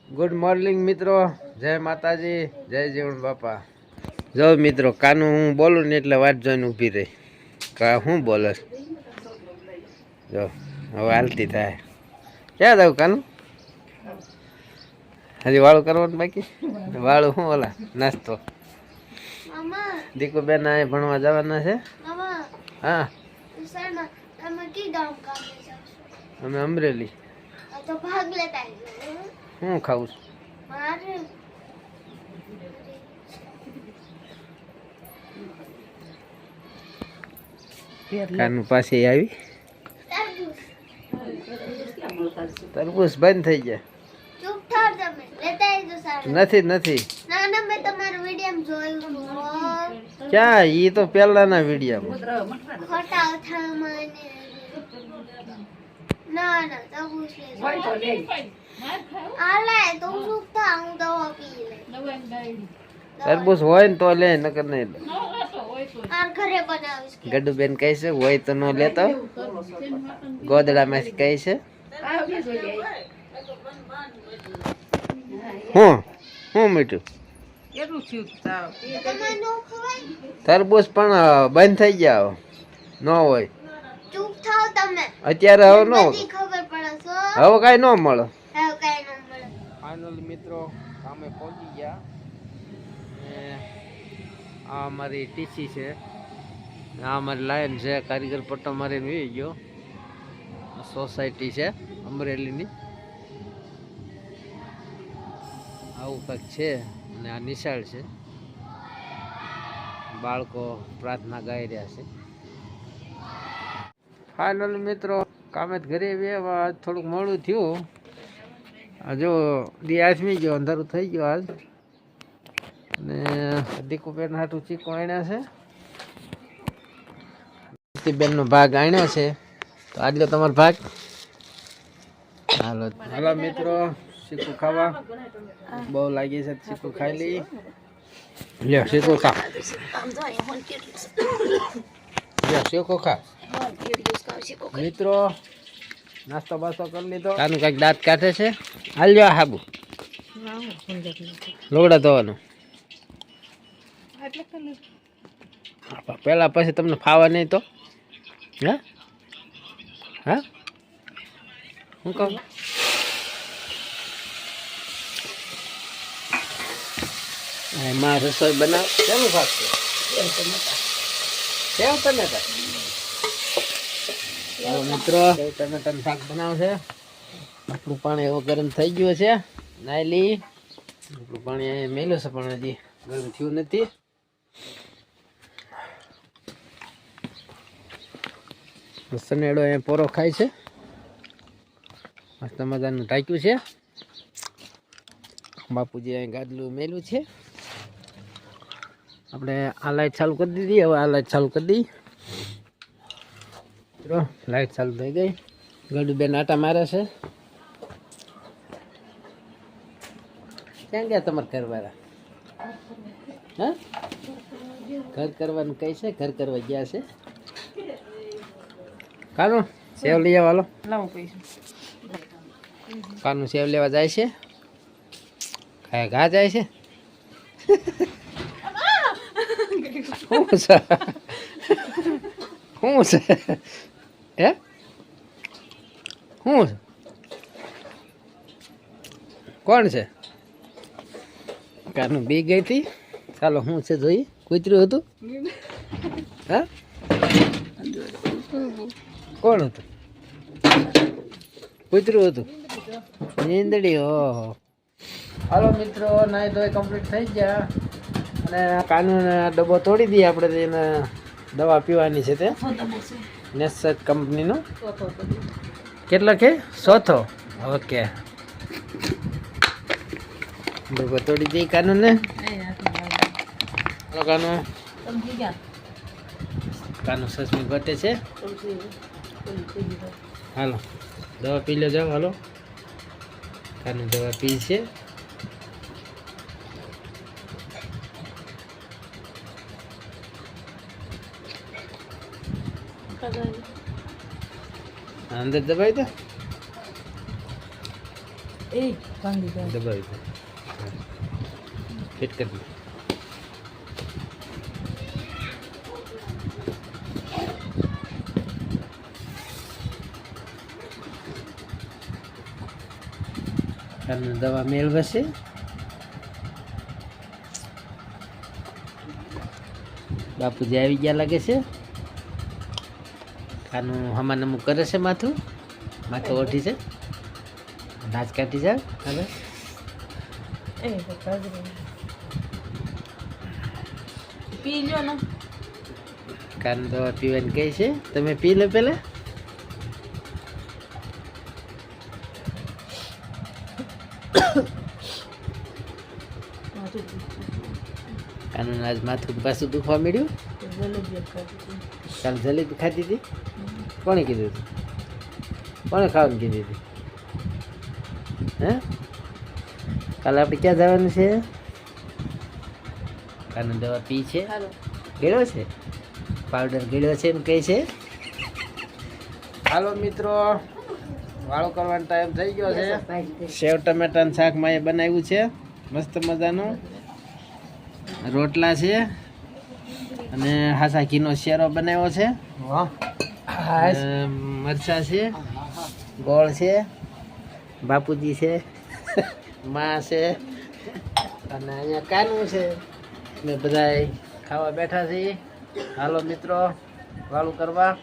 Good morning મિત્રો, જય માતાજી, જય જીવણ બાપા. જો મિત્રો, કાનું હું બોલું ને એટલે વાત જોઈને ઊભી રહી. કા હું બોલે જો હવે હાલતી થાય. ક્યાં જાવ કાનું? હજી વાળું કરવાનું બાકી? વાળું શું ઓલા નાસ્તો દીકુ બેન આ ભણવા જવાના છે. હા અમે અમરેલી. હું ખાવું છું? કાનું પાસે આવી તરબૂચ બંધ થઈ ગયા. નથી ક્યાં? ઈ તો પેલાના વિડીયામાં તરબૂચ હોય ને તો લે, નકર નહીં લે. ગડુ બેન કહે છે હોય તો નો લેતો. ગોદડા માંથી કહે છે હું મીઠું તરબૂચ પણ બંધ થઈ ગયા ન હોય અત્યારે. હવે નો હવે કઈ ન મળે. ફાઇનલ મિત્રો અમે પહોંચી ગયા. આ અમારી ટીસી છે, આ અમારી લાઈન છે. કારીગર પટ્ટો મારીને વી ગયો. સોસાયટી છે અમરેલીની. આવું કંઈક છે. અને આ નિશાળ છે. બાળકો પ્રાર્થના ગાઈ રહ્યા છે. ફાઇનલ મિત્રો કામે ઘરે આવ્યા. થોડુંક મોડું થયું. જો દી આસમી ગયો, અંધારું થઈ ગયો આજ. અને દીકુ બેન હાટું ચીકો આણ્યા છે. બેન નો ભાગ આણ્યો છે, તો આજ લો તમારો ભાગ. હાલો હાલો મિત્રો, ચીકુ ખાવા બહુ લાગી છે. ચીકુ ખાઈ લઈ. લ્યો ચીકુ ખા. લ્યો ચીકુ ખા. મિત્રો નાસ્તો બાસ્તો કરી લીધો. આનું કઈક દાંત કાઢે છે. હાલ્યો હાબુ લોગડા ધોવાનું. પેલા પછી તમને ફાવા નહીં તો હા હા હું કહું? એમાં રસોઈ બનાવ. કેવું શાક છે? સેવ ટમેટા. મિત્રો ટમેટાનું શાક બનાવશે. આપણું પાણી એવો ગરમ થઈ ગયું છે. નાયલી આપણું પાણી અહીંયા મેલ્યું છે, પણ હજી ગરમ થયું નથી. સનેડો અહીંયા પોરો ખાય છે. મસ્ત મજાનું ટાંક્યું છે. બાપુજી અહીં ગાદલું મેલું છે. આપણે આ લાઈટ ચાલુ કરી દીધી. હવે આ લાઈટ ચાલુ કરી દઈ. લાઈટ ચાલુ થઈ ગઈ. ગડુ બેન આટા મારે છે. ક્યાં ગયા તમારે ઘરવાળા? હા ઘર કરવાનું કઈ છે? ઘર કરવા ગયા છે. કાનું સેવ લઈ આવો. હાલો કાનું સેવ લેવા જાય છે. કાંઈ ઘા જાય છે. શું છે શું છે હે શું છે? કોણ છે? કાનું બી ગઈ હતી. ચાલો શું છે જોઈ. કૂતરું હતું? હા કોણ હતું? કૂતરું હતું? નીંદડી. ઓહો. હાલો મિત્રો, નાઈ ધોઈ કમ્પ્લીટ થઈ ગયા. અને કાનૂન ડબ્બો તોડી દઈએ આપણે. એને દવા પીવાની છે. તે નેસર કંપનીનો. કેટલો કે? 100. ઓકે, ડબ્બો તોડી દઈએ કાનૂનને. હાલો કાનૂન. કાનું સસમી ઘટે છે. હાલો દવા પી લે જાઓ. હાલો કાનું દવા પી છે. અંદર દબાઈ દો. દબાવી દો. ફિટ કરી દો. અને દવા મેળવશે. બાપુજી આવી ગયા લાગે છે. કાનું હમાનમું કરે છે. માથું ઓઠી છે. નાચ કાઢી જાય હવે. પી લો ને. કાન દવા પીવાની કહે છે. તમે પી લો પેલા. કાનું આજ માથું પાછું દુખવા મળ્યું. કાલ જલેબી ખાધી હતી. કોણે કીધું હતું? કોણે ખાવાનું કીધી હતી? હે કાલે આપણે ક્યાં જવાનું છે? કાનું દવા પી છે. ગળ્યો છે. પાવડર ગળ્યો છે એમ કહે છે. હાલો મિત્રો, વાળો કરવાનો ટાઈમ થઈ ગયો છે. સેવ ટમેટાનું શાક માએ બનાવ્યું છે મસ્ત મજાનું. રોટલા છે અને હાસા ઘીનો શેરો બનાવ્યો છે. મરચા છે, ગોળ છે, બાપુજી છે, માં છે અને અહીંયા કાનું છે. ને બધા ખાવા બેઠા છીએ. હાલો મિત્રો, વાળું કરવા.